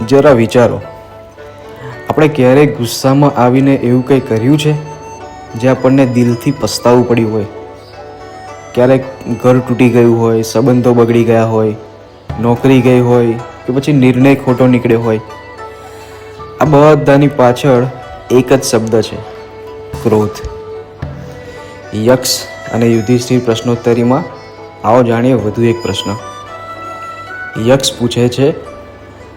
જરા વિચારો, આપણે ક્યારેય ગુસ્સામાં આવીને એવું કંઈ કર્યું છે જે આપણને દિલથી પસ્તાવું પડ્યું હોય? ક્યારેક ઘર તૂટી ગયું હોય, સંબંધો બગડી ગયા હોય, નોકરી ગઈ હોય કે પછી નિર્ણય ખોટો નીકળ્યો હોય. આ બધાની પાછળ એક જ શબ્દ છે, ક્રોધ. યક્ષ અને યુધિષ્ઠિર પ્રશ્નોત્તરીમાં આવો જાણીએ વધુ એક પ્રશ્ન. યક્ષ પૂછે છે,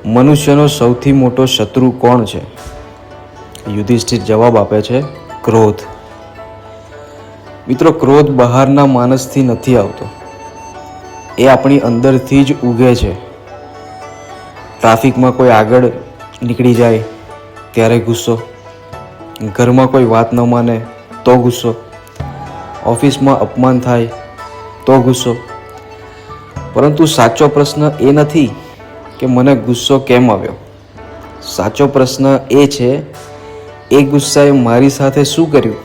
મનુષ્યનો સૌથી મોટો શત્રુ કોણ છે? યુધિષ્ઠિર જવાબ આપે છે, ક્રોધ. મિત્રો, ક્રોધ બહારના માણસથી નથી આવતો, એ આપણી અંદરથી જ ઉગે છે. ટ્રાફિકમાં કોઈ આગળ નીકળી જાય ત્યારે ગુસ્સો, ઘરમાં કોઈ વાત ન માને તો ગુસ્સો, ઓફિસમાં અપમાન થાય તો ગુસ્સો. પરંતુ સાચો પ્રશ્ન એ નથી કે મને ગુસ્સો કેમ આવ્યો. સાચો પ્રશ્ન એ છે, એ ગુસ્સાએ મારી સાથે શું કર્યું?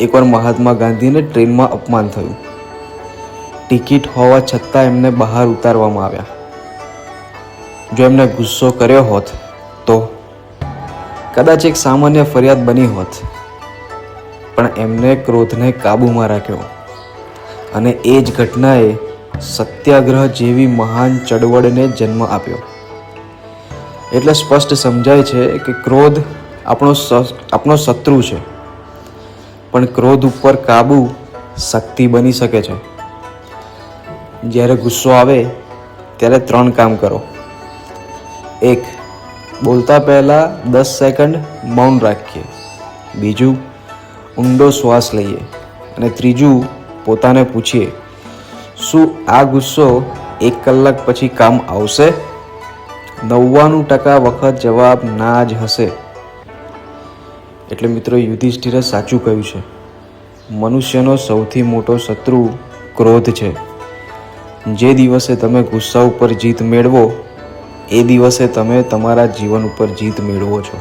એકવાર મહાત્મા ગાંધીને ટ્રેનમાં અપમાન થયું. ટિકિટ હોવા છતાં એમને બહાર ઉતારવામાં આવ્યા. જો એમને ગુસ્સો કર્યો હોત તો કદાચ એક સામાન્ય ફરિયાદ બની હોત, પણ એમને ક્રોધને કાબૂમાં રાખ્યો અને એ જ ઘટનાએ સત્યાગ્રહ જેવી મહાન ચળવળને જન્મ આપ્યો. એટલે સ્પષ્ટ સમજાય છે કે ક્રોધ આપણો શત્રુ છે, પણ ક્રોધ ઉપર કાબૂ શક્તિ બની શકે છે. જ્યારે ગુસ્સો આવે ત્યારે 3 કામ કરો. 1. બોલતા પહેલાં 10 સેકન્ડ મૌન રાખીએ. 2. ઊંડો શ્વાસ લઈએ. અને 3, પોતાને પૂછીએ, શું આ ગુસ્સો 1 કલાક પછી કામ આવશે? 99% વખત જવાબ ના જ હશે. એટલે મિત્રો, યુધિષ્ઠિરે સાચું કહ્યું છે, મનુષ્યનો સૌથી મોટો શત્રુ ક્રોધ છે. જે દિવસે તમે ગુસ્સા ઉપર જીત મેળવો, એ દિવસે તમે તમારા જીવન ઉપર જીત મેળવો છો.